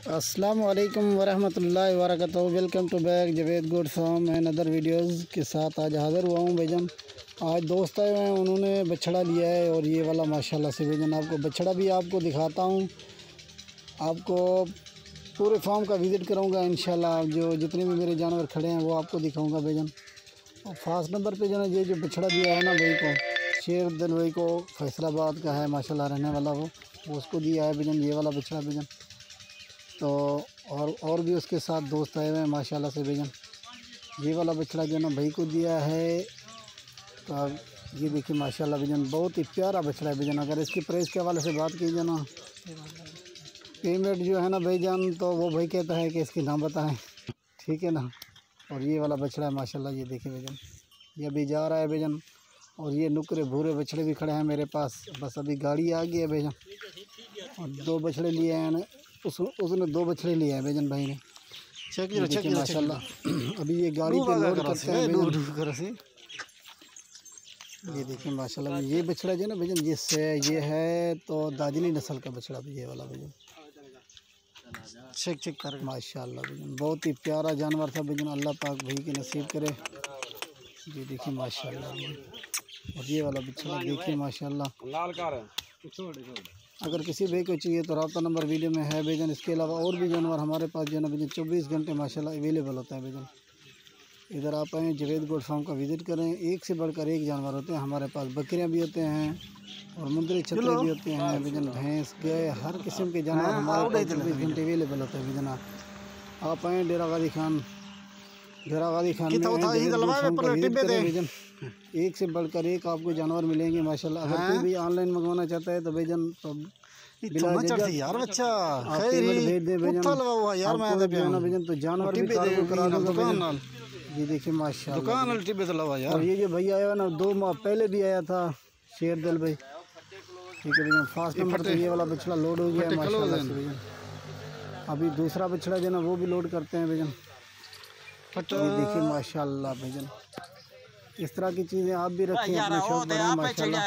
अस्सलाम वालेकुम वरहमतुल्लाहि वबरकातुहू। Welcome to back Javed good farm and other videos के साथ आज हाज़िर हुआ हूँ भाईजान। आज दोस्त आए हुए हैं, उन्होंने बछड़ा लिया है और ये वाला माशाल्लाह से भाईजान आपको बछड़ा भी आपको दिखाता हूँ। आपको पूरे फार्म का विज़िट कराऊँगा इंशाल्लाह। जो जितने भी मेरे जानवर खड़े हैं वो आपको दिखाऊँगा भाईजान। और फास्ट नंबर पे जो है ये जो बछड़ा दिया है ना भाई को, शेर दिल भाई को फैसलाबाद का है माशाल्लाह रहने वाला, वो उसको दिया है भाईजान ये वाला बछड़ा भाईजान। तो और भी उसके साथ दोस्त आए हुए हैं माशाल्लाह से भाईजान। ये वाला बछड़ा जो ना भाई को दिया है। तो अब ये देखिए माशाल्लाह भाईजान, बहुत ही प्यारा बछड़ा है भाईजान। अगर इसके प्राइस के हवाले से बात कीजिए ना, पेमेंट जो है ना भाईजान, तो वो भाई कहता है कि इसकी नाम बताएं, ठीक है ना। और ये वाला बछड़ा है माशाल्लाह, ये देखिए भाईजान, ये अभी जा रहा है भाईजान। और ये नुकरे भूरे बछड़े भी खड़े हैं मेरे पास, बस अभी गाड़ी आ गई है भाईजान। और दो बछड़े लिए हैं, उसने दो बछड़े लिए हैं भाईजान भाई ने। चेक माशाल्लाह। अभी ये गाड़ी पे लोड करते हैं भाईजान। ये देखिए माशाल्लाह, ये बछड़ा जो है ना भाईजान, जिससे ये है तो दाजली नस्ल का बछड़ा भी ये वाला भाईजान। चेक कर माशाल्लाह भाईजान, बहुत ही प्यारा जानवर था भाईजान। अल्लाह पाक भाई के नसीब करे। ये देखिए माशाल्लाह भाईजान। और ये वाला बछड़ा देखिए माशाल्लाह, लाल कार है। अगर किसी भाई को चाहिए तो रब्ता नंबर वीडियो में है भाईजान। इसके अलावा और भी जानवर हमारे पास जो है ना भाईजान 24 घंटे माशाल्लाह अवेलेबल होता है भाईजान। इधर आप आएँ जवेद गोट फार्म का विज़िट करें, एक से बढ़कर एक जानवर होते हैं हमारे पास। बकरियां भी होते हैं और मुंदरी छतरी भी होते हैं भाईजान। भैंस गाय हर किस्म के जानवर हमारे पास 24 घंटे अवेलेबल होते हैं भाईजान। आप आएँ डेरा गादी खान में एक से बढ़कर एक आपको जानवर मिलेंगे माशाल्लाह। अगर कोई भी ऑनलाइन मंगवाना चाहता है तो भाईजान तो यार बच्चा भेज दे भाईजान, तो जानवर भी करा दूंगा। ये देखिए माशाल्लाह दुकान टिब्बे तो यार। और ये जो भैया आया ना 2 माह पहले भी आया था, शेर दिल भाई, ठीक है भैया। फास्ट नंबर पे ये वाला बछड़ा लोड हो गया है माशाल्लाह से भैया। अभी दूसरा बछड़ा जो ना वो भी लोड करते हैं भैया। ये देखिए माशाल्लाह भैया, इस तरह की चीज़ें आप भी रखें अपने शौक बढ़ाएं माशाल्लाह।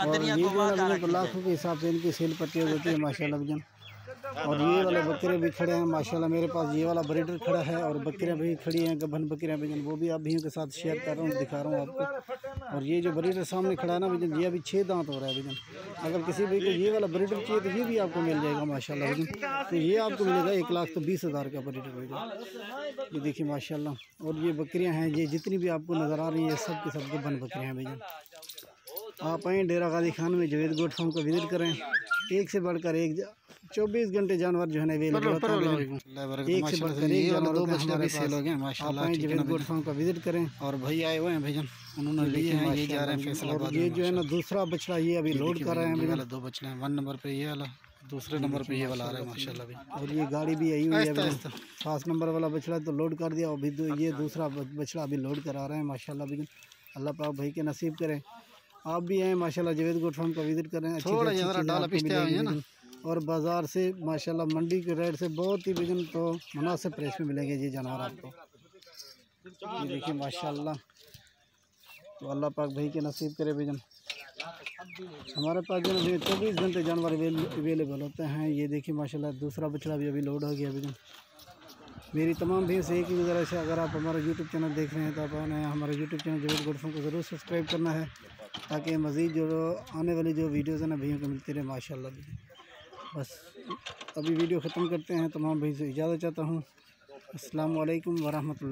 और ये जो है तो लाखों के हिसाब से इनकी सेल परचेज होती है माशाल्लाह भैया। और ये वाले बकरे भी खड़े हैं माशाल्लाह मेरे पास। ये वाला ब्रीडर खड़ा है और बकरियां भी खड़ी हैं, गबन बकरियां भैया, वो भी आप भैया के साथ शेयर कर रहा हूँ, दिखा रहा हूँ आपको। और ये जो ब्रीडर सामने खड़ा है ना भैया, ये अभी 6 दांत हो रहा है भैया। अगर किसी भाई को ये वाला ब्रीडर चाहिए तो ये भी आपको मिल जाएगा माशाल्लाह भैया। तो ये आपको मिलेगा 1,20,000 का ब्रीडर भैया। ये देखिए माशाल्लाह। और ये बकरियाँ हैं, ये जितनी भी आपको नज़र आ रही है सब के सब गबन बकरियाँ हैं भैया। आप आएँ डेरा गादी खान में जवेद गोट फार्म को विज़िट करें। एक से बढ़कर एक 24 घंटे जानवर जो है ना अवेलेबल होता है। एक से बढ़कर एक जानवर दो बछड़े भी सेल हो गए माशाल्लाह। आप जवेद गोट फार्म का विज़िट करें। और भाई आए हुए हैं भाईजान, उन्होंने लिए हैं, ये जा रहे हैं फैसलाबाद। ये जो है ना दूसरा बछड़ा ये अभी लोड कर रहे हैं भैया। 2 बछड़े हैं, 1 नंबर पे ये वाला, दूसरे नंबर पे ये वाला आ रहा है माशाल्लाह भाई। और ये गाड़ी भी आई हुई है, फास्ट नंबर वाला बछड़ा तो लोड कर दिया। अभी ये दूसरा बछड़ा अभी लोड करा रहे हैं माशाल्लाह भैया। अल्लाह पाक भाई के नसीब करें। आप भी आएँ माशाल्लाह जवेद गोट फार्म का विज़िट करें। अच्छी और बाज़ार से माशाल्लाह मंडी के रेट से बहुत ही भैया तो मुनासिब प्राइस में मिलेंगे ये जानवर आपको। ये देखिए माशाल्लाह। तो अल्लाह पाक भाई के नसीब करे भैया। हमारे पास जो है 24 घंटे जानवर अवेलेबल होते हैं। ये देखिए माशाल्लाह दूसरा बछड़ा भी अभी लोड हो गया भैया। मेरी तमाम भैया से एक ही गुजारिश है, अगर आप हमारा यूट्यूब चैनल देख रहे हैं तो आप हमारे YouTube channel Javed goat farm को ज़रूर सब्सक्राइब करना है, ताकि मज़ीद जो आने वाली जो वीडियोज़ है ना भैया को मिलती रहे माशाल्लाह। बस अभी वीडियो ख़त्म करते हैं, तमाम भाई से इजाज़त चाहता हूँ। अस्सलाम वालेकुम वरहमतुल्लाह।